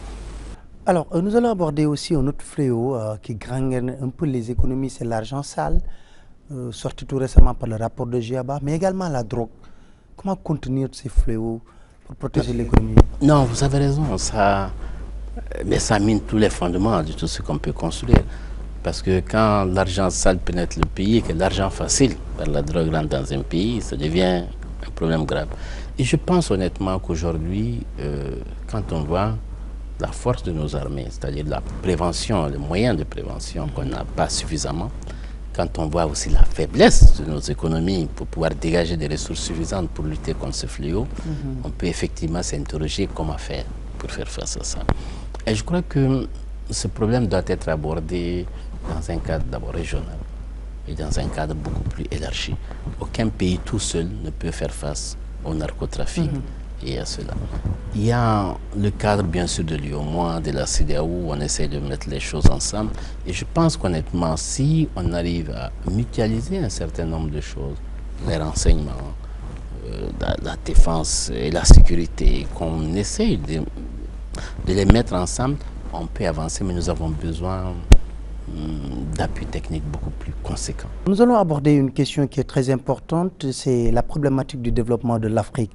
S1: Alors, nous allons aborder aussi un autre fléau qui gangrène un peu les économies, c'est l'argent sale, sorti tout récemment par le rapport de GIABA, mais également la drogue. Comment contenir ces fléaux pour protéger l'économie?
S2: Non, vous avez raison, mais ça mine tous les fondements de tout ce qu'on peut construire. Parce que quand l'argent sale pénètre le pays et que l'argent facile par la drogue rentre dans un pays, ça devient un problème grave. Et je pense honnêtement qu'aujourd'hui, quand on voit la force de nos armées, c'est-à-dire la prévention, les moyens de prévention qu'on n'a pas suffisamment, quand on voit aussi la faiblesse de nos économies pour pouvoir dégager des ressources suffisantes pour lutter contre ce fléau, on peut effectivement s'interroger comment faire pour faire face à ça. Et je crois que ce problème doit être abordé dans un cadre d'abord régional et dans un cadre beaucoup plus élargi. Aucun pays tout seul ne peut faire face au narcotrafic et à cela. Il y a le cadre bien sûr de l'UEMOA, de la CEDEAO, où on essaie de mettre les choses ensemble. Et je pense qu'honnêtement, si on arrive à mutualiser un certain nombre de choses, les renseignements, la défense et la sécurité, qu'on essaye de les mettre ensemble, on peut avancer, mais nous avons besoin d'appui technique beaucoup plus conséquent.
S1: Nous allons aborder une question qui est très importante, c'est la problématique du développement de l'Afrique.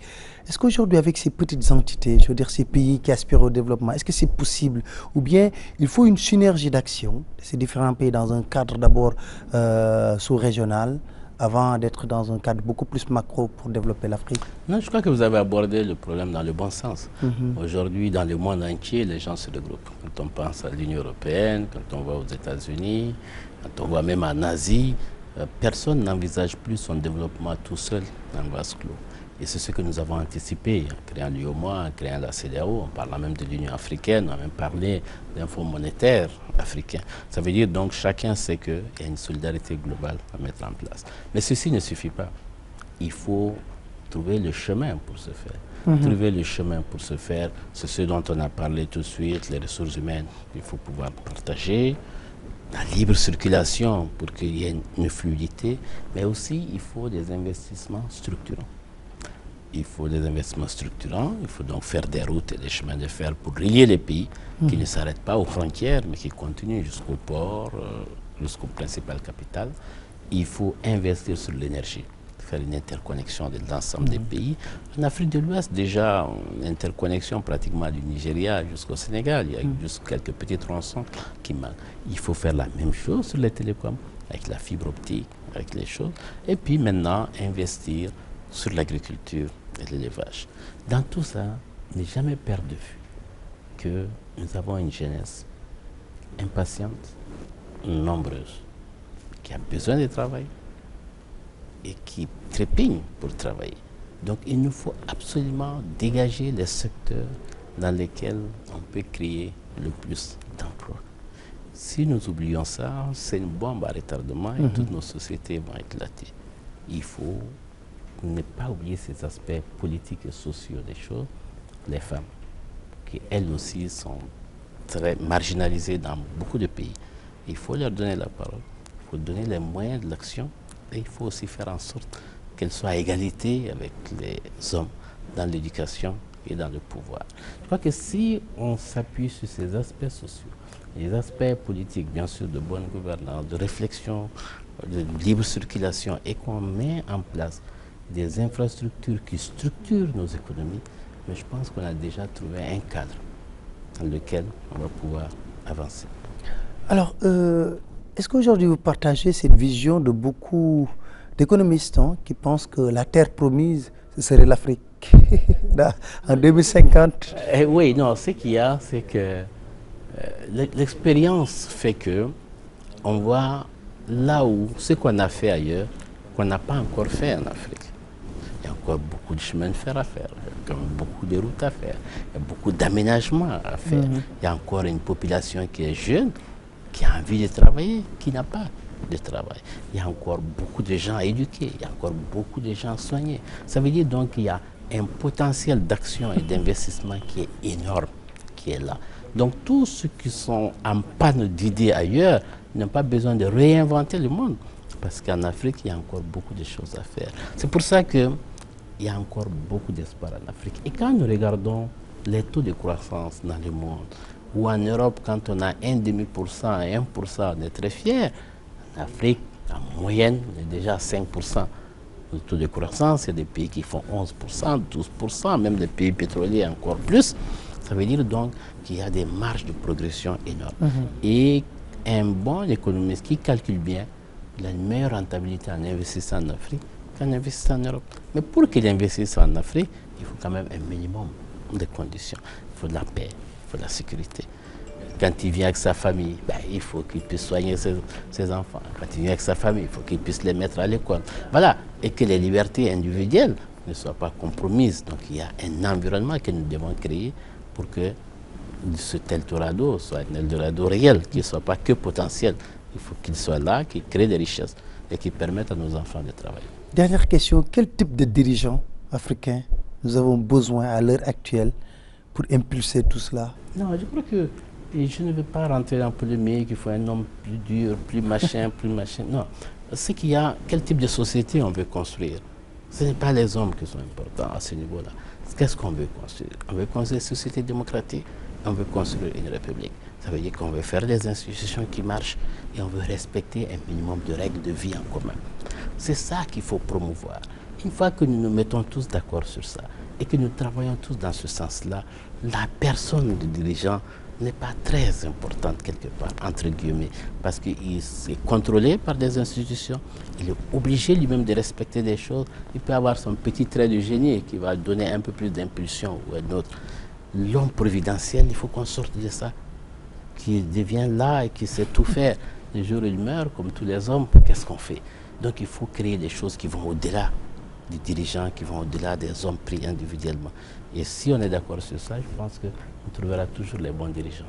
S1: Est-ce qu'aujourd'hui, avec ces petites entités, je veux dire ces pays qui aspirent au développement, est-ce que c'est possible? Ou bien il faut une synergie d'action de ces différents pays dans un cadre d'abord sous-régional, avant d'être dans un cadre beaucoup plus macro pour développer l'Afrique?
S2: Non, je crois que vous avez abordé le problème dans le bon sens. Aujourd'hui, dans le monde entier, les gens se regroupent. Quand on pense à l'Union européenne, quand on va aux États-Unis, quand on va même en Asie, personne n'envisage plus son développement tout seul dans le vase clos. Et c'est ce que nous avons anticipé en créant l'UEMOA, en créant la CEDEAO, en parlant même de l'Union africaine, on a même parlé d'un fonds monétaire africain. Ça veut dire donc chacun sait qu'il y a une solidarité globale à mettre en place. Mais ceci ne suffit pas. Il faut trouver le chemin pour ce faire. Trouver le chemin pour ce faire, c'est ce dont on a parlé tout de suite, les ressources humaines. Il faut pouvoir partager, la libre circulation pour qu'il y ait une fluidité, mais aussi il faut des investissements structurants. Il faut des investissements structurants, il faut donc faire des routes et des chemins de fer pour relier les pays qui ne s'arrêtent pas aux frontières, mais qui continuent jusqu'au port, jusqu'aux principales capitales. Il faut investir sur l'énergie, faire une interconnexion de l'ensemble des pays. En Afrique de l'Ouest, déjà, une interconnexion pratiquement du Nigeria jusqu'au Sénégal. Il y a juste quelques petits tronçons qui manquent. Il faut faire la même chose sur les télécoms, avec la fibre optique, avec les choses. Et puis maintenant, investir sur l'agriculture et l'élevage. Dans tout ça, ne jamais perdre de vue que nous avons une jeunesse impatiente, nombreuse, qui a besoin de travail et qui trépigne pour travailler. Donc il nous faut absolument dégager les secteurs dans lesquels on peut créer le plus d'emplois. Si nous oublions ça, c'est une bombe à retardement et toutes nos sociétés vont éclater. Il faut ne pas oublier ces aspects politiques et sociaux des choses, les femmes, qui elles aussi sont très marginalisées dans beaucoup de pays. Il faut leur donner la parole, il faut donner les moyens de l'action et il faut aussi faire en sorte qu'elles soient à égalité avec les hommes dans l'éducation et dans le pouvoir. Je crois que si on s'appuie sur ces aspects sociaux, les aspects politiques, bien sûr, de bonne gouvernance, de réflexion, de libre circulation et qu'on met en place des infrastructures qui structurent nos économies, mais je pense qu'on a déjà trouvé un cadre dans lequel on va pouvoir avancer.
S1: Alors, est-ce qu'aujourd'hui vous partagez cette vision de beaucoup d'économistes qui pensent que la terre promise, ce serait l'Afrique en 2050.
S2: Oui, non, ce qu'il y a, c'est que l'expérience fait que on voit là où ce qu'on a fait ailleurs, qu'on n'a pas encore fait en Afrique. Il y a encore beaucoup de chemin de fer à faire, il y a beaucoup de routes à faire, il y a beaucoup d'aménagements à faire. Il y a encore une population qui est jeune, qui a envie de travailler, qui n'a pas de travail. Il y a encore beaucoup de gens à éduquer, il y a encore beaucoup de gens à soigner. Ça veut dire donc qu'il y a un potentiel d'action et d'investissement qui est énorme, qui est là. Donc tous ceux qui sont en panne d'idées ailleurs n'ont pas besoin de réinventer le monde, parce qu'en Afrique, il y a encore beaucoup de choses à faire. C'est pour ça qu'il y a encore beaucoup d'espoir en Afrique. Et quand nous regardons les taux de croissance dans le monde, ou en Europe, quand on a 1,5% et 1%, on est très fiers. En Afrique, en moyenne, on est déjà à 5%. Le taux de croissance, il y a des pays qui font 11%, 12%, même des pays pétroliers encore plus. Ça veut dire donc qu'il y a des marges de progression énormes. Et un bon économiste qui calcule bien, il a une meilleure rentabilité en investissant en Afrique qu'en investissant en Europe. Mais pour qu'il investisse en Afrique, il faut quand même un minimum de conditions. Il faut de la paix, il faut de la sécurité. Quand il vient avec sa famille, il faut qu'il puisse soigner ses enfants. Quand il vient avec sa famille, il faut qu'il puisse les mettre à l'école. Voilà. Et que les libertés individuelles ne soient pas compromises. Donc il y a un environnement que nous devons créer pour que ce Eldorado soit un Eldorado réel, qu'il ne soit pas que potentiel. Il faut qu'il soit là, qu'il crée des richesses et qu'il permette à nos enfants de travailler.
S1: Dernière question, quel type de dirigeants africains nous avons besoin à l'heure actuelle pour impulser tout cela?
S2: Non, je crois que je ne veux pas rentrer en polémique, il faut un homme plus dur, plus machin, plus machin. Non, c'est qu'il y a quel type de société on veut construire. Ce n'est pas les hommes qui sont importants à ce niveau-là. Qu'est-ce qu'on veut construire? On veut construire une société démocratique, on veut construire une république. Ça veut dire qu'on veut faire des institutions qui marchent et on veut respecter un minimum de règles de vie en commun. C'est ça qu'il faut promouvoir. Une fois que nous nous mettons tous d'accord sur ça et que nous travaillons tous dans ce sens-là, la personne du dirigeant n'est pas très importante quelque part, entre guillemets, parce qu'il est contrôlé par des institutions, il est obligé lui-même de respecter des choses, il peut avoir son petit trait de génie qui va donner un peu plus d'impulsion ou un autre. L'homme providentiel, il faut qu'on sorte de ça, qui devient là et qui sait tout faire. Le jour où il meurt, comme tous les hommes, qu'est-ce qu'on fait? Donc il faut créer des choses qui vont au-delà des dirigeants, qui vont au-delà des hommes pris individuellement. Et si on est d'accord sur ça, je pense qu'on trouvera toujours les bons dirigeants.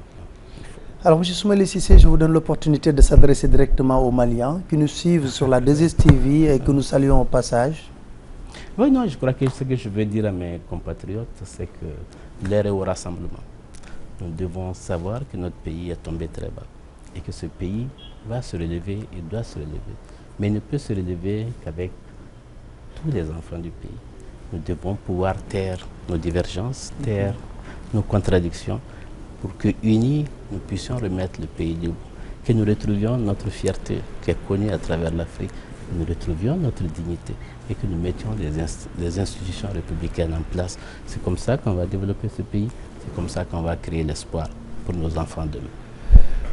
S1: Alors, M. Soumaïla Cissé, je vous donne l'opportunité de s'adresser directement aux Maliens qui nous suivent sur la 2STV et que nous saluons au passage.
S2: Oui, non, je crois que ce que je veux dire à mes compatriotes, c'est que l'heure est au rassemblement. Nous devons savoir que notre pays est tombé très bas et que ce pays va se relever et doit se relever. Mais il ne peut se relever qu'avec tous les enfants du pays. Nous devons pouvoir taire nos divergences, taire nos contradictions pour que, unis, nous puissions remettre le pays debout. Que nous retrouvions notre fierté qui est connue à travers l'Afrique, que nous retrouvions notre dignité et que nous mettions des institutions républicaines en place. C'est comme ça qu'on va développer ce pays, c'est comme ça qu'on va créer l'espoir pour nos enfants demain.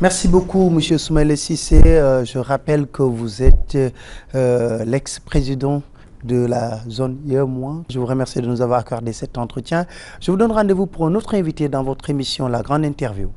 S1: Merci beaucoup, M. Soumaïla Cissé. Je rappelle que vous êtes l'ex-président de la zone IEMOA. Je vous remercie de nous avoir accordé cet entretien. Je vous donne rendez-vous pour un autre invité dans votre émission La Grande Interview.